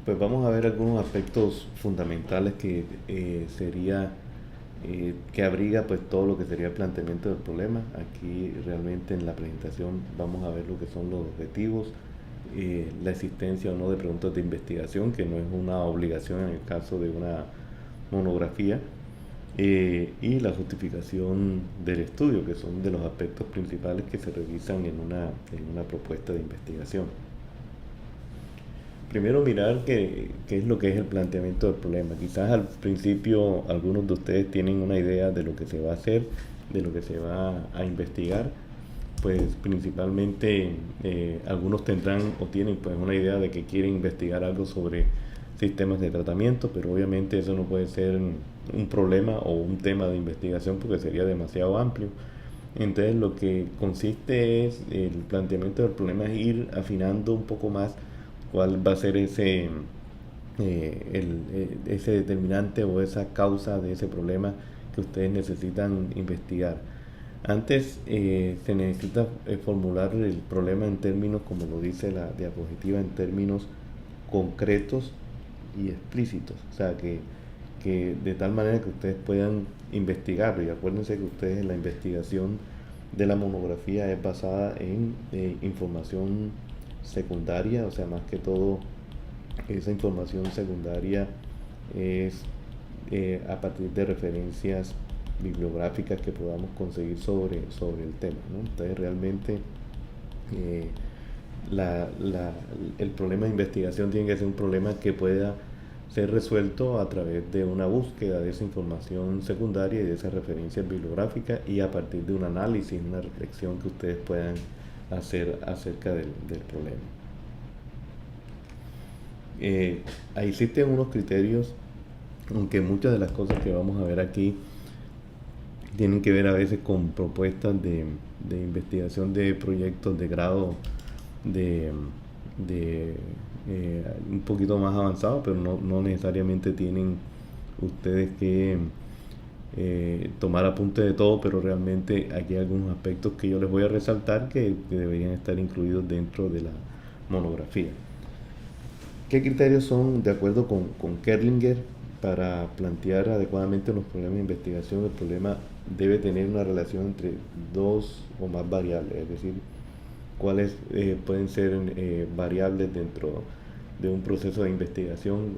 Pues vamos a ver algunos aspectos fundamentales que sería que abriga pues todo lo que sería el planteamiento del problema. Aquí realmente en la presentación vamos a ver lo que son los objetivos, la existencia o no de preguntas de investigación, que no es una obligación en el caso de una monografía, y la justificación del estudio, que son de los aspectos principales que se revisan en una propuesta de investigación. Primero mirar qué es lo que es el planteamiento del problema. Quizás al principio algunos de ustedes tienen una idea de lo que se va a hacer, de lo que se va a investigar. Pues principalmente algunos tendrán o tienen pues una idea de que quieren investigar algo sobre sistemas de tratamiento, pero obviamente eso no puede ser un problema o un tema de investigación porque sería demasiado amplio. Entonces lo que consiste es el planteamiento del problema es ir afinando un poco más cuál va a ser ese determinante o esa causa de ese problema que ustedes necesitan investigar. Antes se necesita formular el problema en términos, como lo dice la diapositiva, en términos concretos y explícitos. O sea, que de tal manera que ustedes puedan investigarlo. Y acuérdense que ustedes en la investigación de la monografía es basada en información secundaria, o sea, más que todo esa información secundaria es a partir de referencias bibliográficas que podamos conseguir sobre el tema, ¿no? Entonces realmente eh, el problema de investigación tiene que ser un problema que pueda ser resuelto a través de una búsqueda de esa información secundaria y de esas referencias bibliográficas y a partir de un análisis, una reflexión que ustedes puedan hacer acerca del problema. Ahí existen unos criterios, aunque muchas de las cosas que vamos a ver aquí tienen que ver a veces con propuestas de investigación de proyectos de grado de, de un poquito más avanzado, pero no necesariamente tienen ustedes que tomar apunte de todo, pero realmente aquí hay algunos aspectos que yo les voy a resaltar que deberían estar incluidos dentro de la monografía. ¿Qué criterios son, de acuerdo con Kerlinger, para plantear adecuadamente los problemas de investigación? El problema debe tener una relación entre dos o más variables, es decir, cuáles pueden ser variables dentro de un proceso de investigación.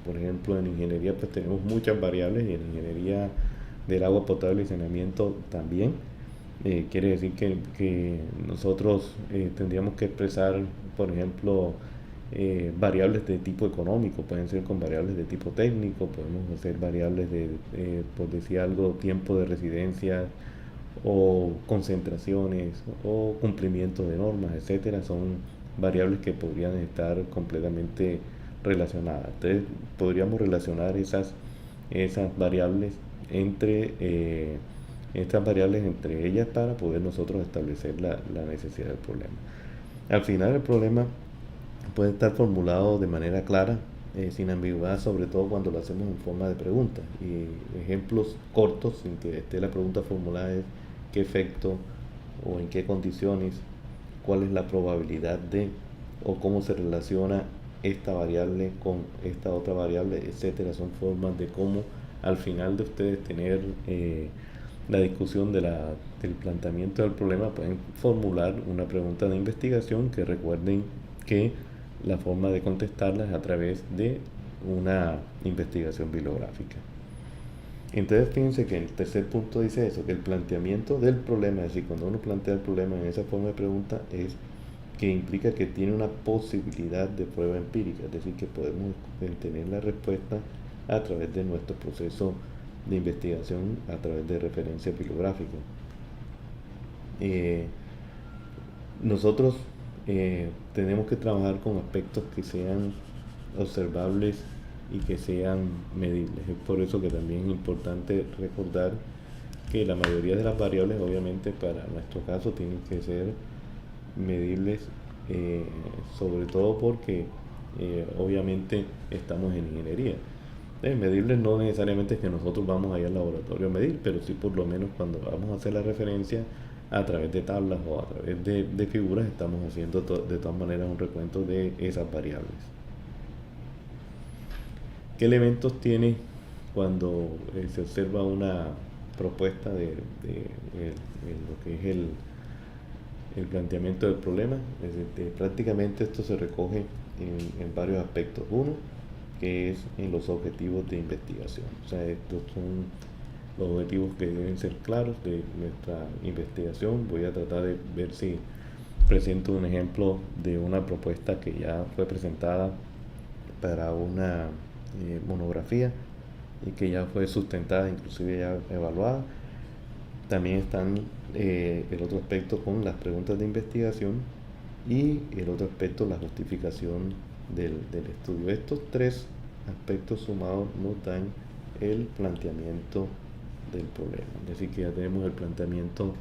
Por ejemplo, en ingeniería pues tenemos muchas variables y en ingeniería del agua potable y saneamiento también. Quiere decir que nosotros tendríamos que expresar, por ejemplo, variables de tipo económico, pueden ser con variables de tipo técnico, podemos hacer variables de, por decir algo, tiempo de residencia o concentraciones o cumplimiento de normas, etcétera, son variables que podrían estar completamente relacionadas. Entonces podríamos relacionar esas variables entre estas variables entre ellas para poder nosotros establecer la necesidad del problema. Al final el problema puede estar formulado de manera clara, sin ambigüedad, sobre todo cuando lo hacemos en forma de pregunta. Y ejemplos cortos, sin que esté la pregunta formulada, es qué efecto o en qué condiciones, cuál es la probabilidad de, o cómo se relaciona esta variable con esta otra variable, etcétera. Son formas de cómo al final de ustedes tener la discusión del planteamiento del problema pueden formular una pregunta de investigación que recuerden que la forma de contestarla es a través de una investigación bibliográfica. Entonces fíjense que el tercer punto dice eso, que el planteamiento del problema, es decir, cuando uno plantea el problema en esa forma de pregunta, es que implica que tiene una posibilidad de prueba empírica, es decir, que podemos tener la respuesta a través de nuestro proceso de investigación, a través de referencias bibliográficas. Eh, Nosotros tenemos que trabajar con aspectos que sean observables y que sean medibles. Es por eso que también es importante recordar que la mayoría de las variables, obviamente para nuestro caso, tienen que ser medibles, sobre todo porque obviamente estamos en ingeniería. Medibles no necesariamente es que nosotros vamos a ir al laboratorio a medir, pero sí por lo menos cuando vamos a hacer la referencia a través de tablas o a través de figuras, estamos haciendo de todas maneras un recuento de esas variables. ¿Qué elementos tiene cuando se observa una propuesta de lo que es el planteamiento del problema? Es decir, prácticamente esto se recoge en varios aspectos. Uno, que es en los objetivos de investigación. O sea, estos son los objetivos que deben ser claros de nuestra investigación. Voy a tratar de ver si presento un ejemplo de una propuesta que ya fue presentada para una monografía y que ya fue sustentada, inclusive ya evaluada. También están el otro aspecto con las preguntas de investigación y el otro aspecto, la justificación del estudio. Estos tres aspectos sumados nos dan el planteamiento del problema. Es decir, que ya tenemos el planteamiento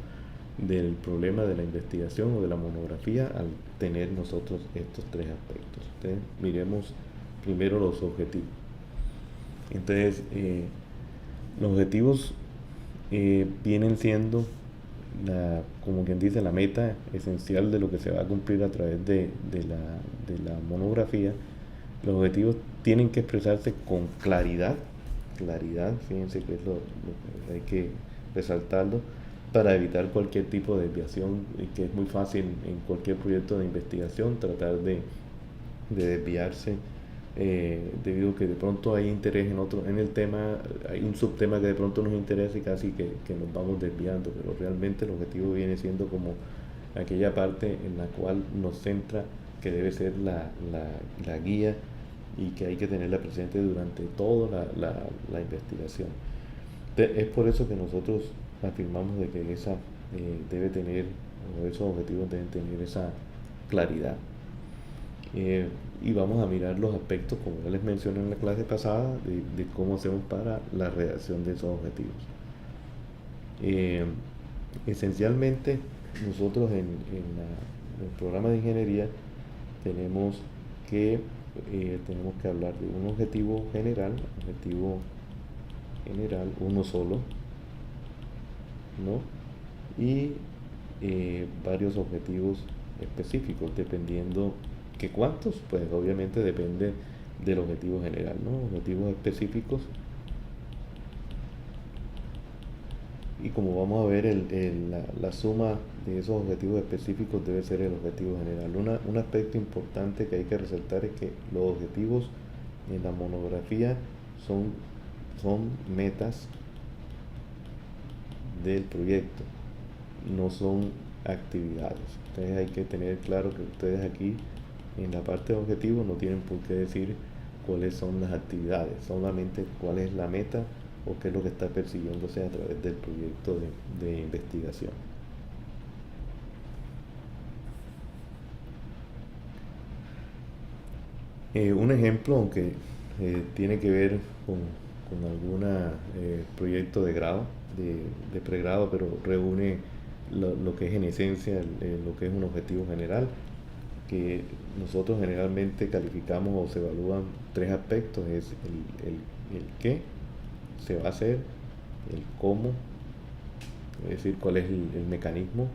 del problema de la investigación o de la monografía al tener nosotros estos tres aspectos. Entonces, miremos primero los objetivos. Entonces, los objetivos vienen siendo como quien dice, la meta esencial de lo que se va a cumplir a través de la monografía. Los objetivos tienen que expresarse con claridad, fíjense que es lo que hay que resaltarlo, para evitar cualquier tipo de desviación, que es muy fácil en cualquier proyecto de investigación tratar de desviarse, debido a que de pronto hay interés en el tema, hay un subtema que de pronto nos interesa y casi que nos vamos desviando, pero realmente el objetivo viene siendo como aquella parte en la cual nos centra, que debe ser la guía y que hay que tenerla presente durante toda la investigación. Es por eso que nosotros afirmamos de que esa debe tener, o esos objetivos deben tener esa claridad. Y vamos a mirar los aspectos, como ya les mencioné en la clase pasada, de cómo hacemos para la redacción de esos objetivos. Esencialmente, nosotros en el programa de ingeniería tenemos que hablar de un objetivo general, uno solo, ¿no? Y varios objetivos específicos, dependiendo que cuántos, pues obviamente depende del objetivo general, ¿no? Objetivos específicos. Y como vamos a ver, la suma de esos objetivos específicos debe ser el objetivo general. Un aspecto importante que hay que resaltar es que los objetivos en la monografía son metas del proyecto, no son actividades. Entonces hay que tener claro que ustedes aquí en la parte de objetivos no tienen por qué decir cuáles son las actividades, solamente cuál es la meta o qué es lo que está persiguiéndose a través del proyecto de investigación. Un ejemplo, aunque tiene que ver con algún proyecto de grado, de pregrado, pero reúne lo que es en esencia lo que es un objetivo general, que nosotros generalmente calificamos o se evalúan tres aspectos: es el qué se va a hacer, el cómo, es decir, cuál es el mecanismo,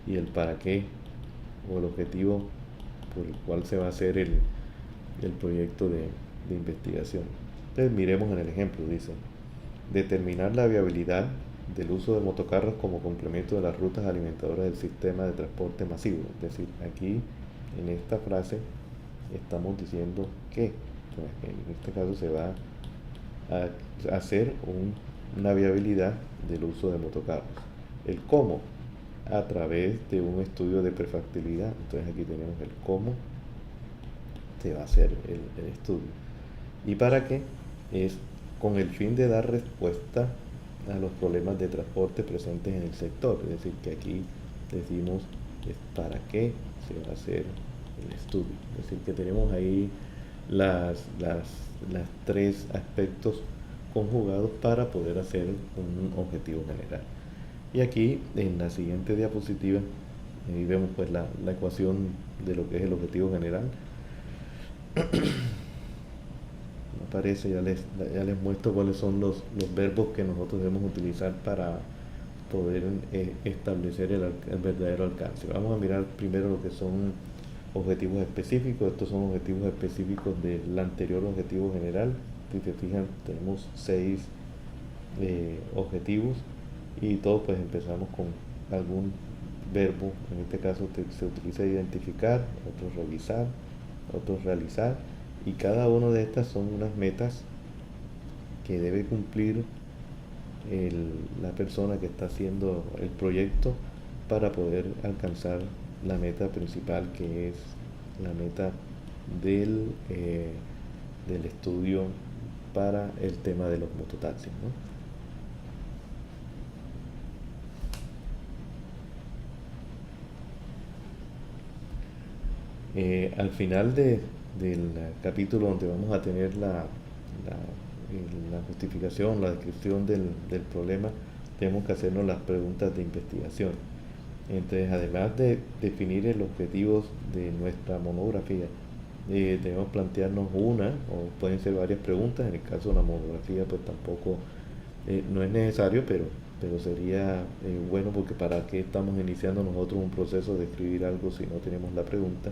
y el para qué o el objetivo por el cual se va a hacer el proyecto de investigación. Entonces miremos en el ejemplo, dice: determinar la viabilidad del uso de motocarros como complemento de las rutas alimentadoras del sistema de transporte masivo. Es decir, aquí en esta frase estamos diciendo que, pues, en este caso se va a hacer una viabilidad del uso de motocarros. El cómo, a través de un estudio de prefactibilidad. Entonces aquí tenemos el cómo se va a hacer el estudio. ¿Y para qué? Es con el fin de dar respuesta a los problemas de transporte presentes en el sector. Es decir, que aquí decimos para qué se va a hacer el estudio. Es decir, que tenemos ahí las tres aspectos conjugados para poder hacer un objetivo general. Y aquí en la siguiente diapositiva vemos pues la ecuación de lo que es el objetivo general. Aparece, ya les muestro cuáles son los verbos que nosotros debemos utilizar para poder establecer el verdadero alcance. Vamos a mirar primero lo que son objetivos específicos. Estos son objetivos específicos del anterior objetivo general. Si se fijan, tenemos 6 objetivos y todos pues empezamos con algún verbo. En este caso se utiliza identificar, otros revisar, otros realizar, y cada una de estas son unas metas que debe cumplir la persona que está haciendo el proyecto para poder alcanzar la meta principal, que es la meta del estudio para el tema de los mototaxis, ¿no? Al final del capítulo, donde vamos a tener la justificación, la descripción del problema, tenemos que hacernos las preguntas de investigación. Entonces, además de definir el objetivo de nuestra monografía, debemos plantearnos una, o pueden ser varias preguntas. En el caso de la monografía, pues tampoco no es necesario, pero sería bueno, porque para qué estamos iniciando nosotros un proceso de escribir algo si no tenemos la pregunta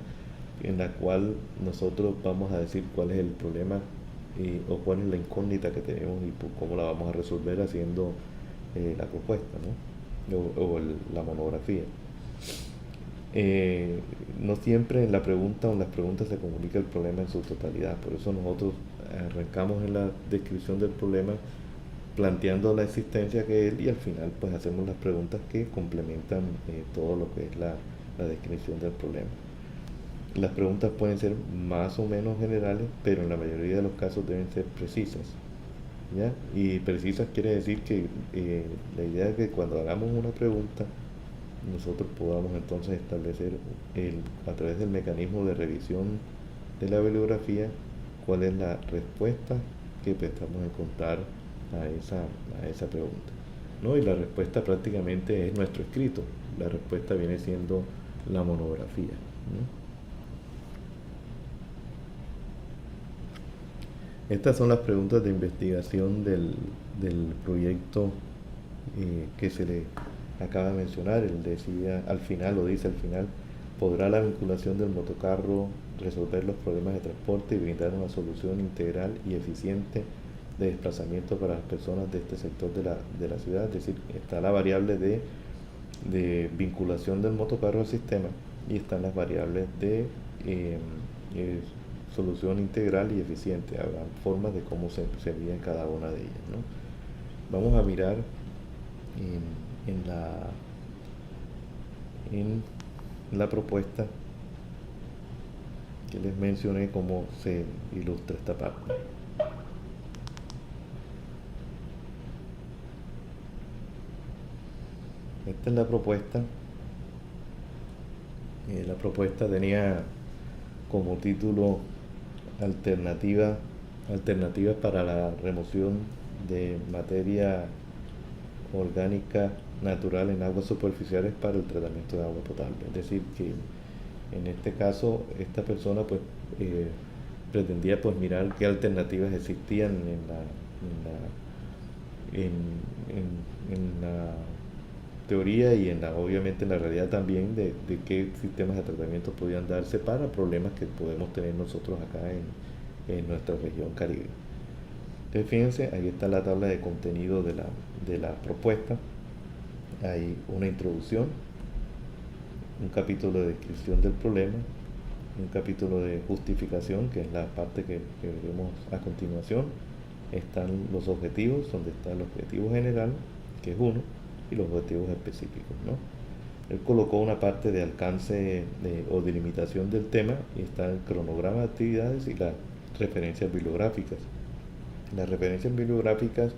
en la cual nosotros vamos a decir cuál es el problema o cuál es la incógnita que tenemos y cómo la vamos a resolver haciendo la propuesta, ¿no? La monografía. No siempre en la pregunta o en las preguntas se comunica el problema en su totalidad, por eso nosotros arrancamos en la descripción del problema planteando la existencia que es, y al final pues hacemos las preguntas que complementan todo lo que es la descripción del problema. Las preguntas pueden ser más o menos generales, pero en la mayoría de los casos deben ser precisas, ¿ya? Y precisas quiere decir que la idea es que cuando hagamos una pregunta, nosotros podamos entonces establecer a través del mecanismo de revisión de la bibliografía cuál es la respuesta que pensamos encontrar a esa pregunta, ¿no? Y la respuesta prácticamente es nuestro escrito. La respuesta viene siendo la monografía, ¿no? Estas son las preguntas de investigación del proyecto que se le acaba de mencionar. Él decía al final, o dice al final: ¿podrá la vinculación del motocarro resolver los problemas de transporte y brindar una solución integral y eficiente de desplazamiento para las personas de este sector de la ciudad? Es decir, está la variable de vinculación del motocarro al sistema, y están las variables de solución integral y eficiente. Habrá formas de cómo se veía cada una de ellas, ¿no? Vamos a mirar en la propuesta que les mencioné cómo se ilustra esta parte. Esta es la propuesta. La propuesta tenía como título alternativas para la remoción de materia orgánica natural en aguas superficiales para el tratamiento de agua potable. Es decir, que en este caso esta persona pues pretendía pues mirar qué alternativas existían en la teoría y obviamente en la realidad también, de qué sistemas de tratamiento podían darse para problemas que podemos tener nosotros acá en nuestra región Caribe. Entonces fíjense, ahí está la tabla de contenido de la propuesta. Hay una introducción, un capítulo de descripción del problema, un capítulo de justificación, que es la parte que veremos a continuación. Están los objetivos, donde está el objetivo general, que es uno, y los objetivos específicos, ¿no? Él colocó una parte de alcance o delimitación del tema, y está el cronograma de actividades y las referencias bibliográficas. Las referencias bibliográficas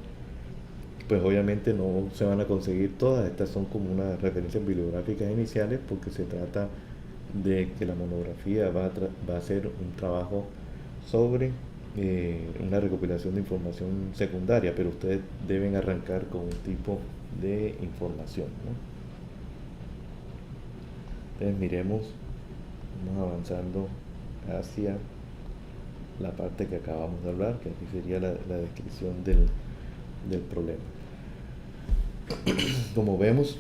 pues obviamente no se van a conseguir todas. Estas son como unas referencias bibliográficas iniciales, porque se trata de que la monografía va a ser un trabajo sobre una recopilación de información secundaria, pero ustedes deben arrancar con un tipo de información, ¿no? Entonces miremos, vamos avanzando hacia la parte que acabamos de hablar, que aquí sería la descripción del problema. Como vemos,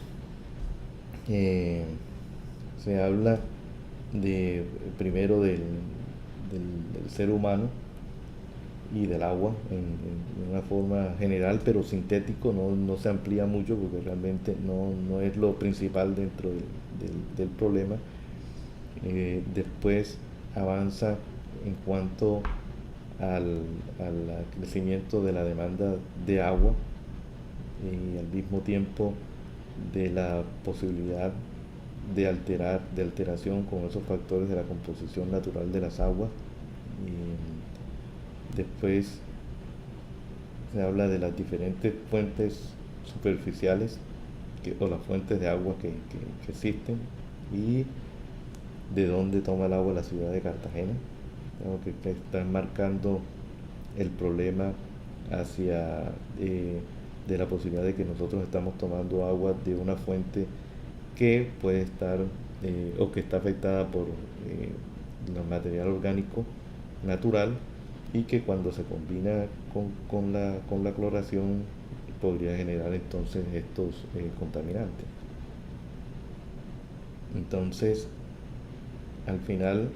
se habla primero del ser humano, y del agua en una forma general, pero sintético, no se amplía mucho porque realmente no es lo principal dentro del problema. Después avanza en cuanto al crecimiento de la demanda de agua y al mismo tiempo de la posibilidad de alteración con esos factores de la composición natural de las aguas. Y después se habla de las diferentes fuentes superficiales o las fuentes de agua que existen y de dónde toma el agua la ciudad de Cartagena, que están marcando el problema hacia de la posibilidad de que nosotros estamos tomando agua de una fuente que puede estar o que está afectada por el material orgánico natural y que cuando se combina con la cloración podría generar entonces estos contaminantes. Entonces, al final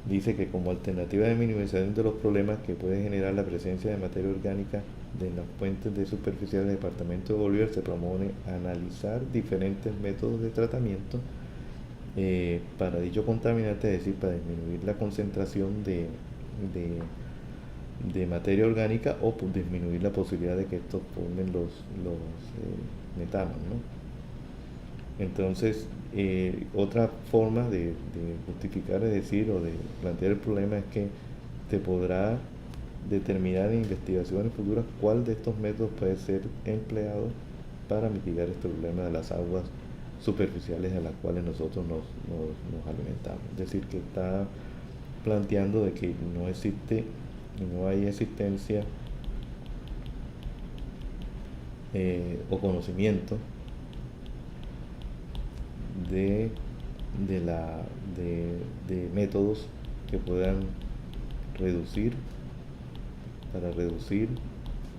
dice que como alternativa de minimización de los problemas que puede generar la presencia de materia orgánica de las fuentes de superficie del departamento de Bolívar, se propone analizar diferentes métodos de tratamiento para dicho contaminante, es decir, para disminuir la concentración de materia orgánica o disminuir la posibilidad de que estos formen los metanos, ¿no? Entonces, otra forma de justificar, es decir, o de plantear el problema es que te podrá determinar en investigaciones futuras cuál de estos métodos puede ser empleado para mitigar este problema de las aguas superficiales a las cuales nosotros nos alimentamos. Es decir, que está planteando de que no hay existencia o conocimiento de, de métodos que puedan reducir, para reducir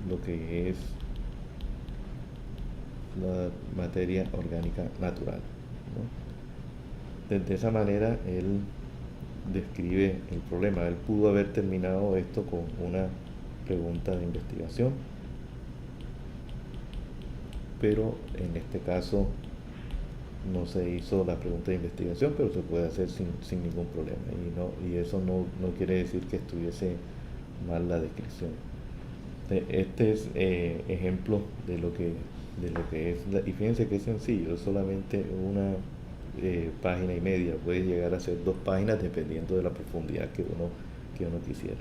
lo que es la materia orgánica natural, ¿no? De esa manera él describe el problema. Él pudo haber terminado esto con una pregunta de investigación, pero en este caso no se hizo la pregunta de investigación, pero se puede hacer sin ningún problema. Y eso no quiere decir que estuviese mal la descripción. Este es ejemplo de lo que es, y fíjense que es sencillo, es solamente una página y media, puede llegar a ser 2 páginas dependiendo de la profundidad que uno quisiera.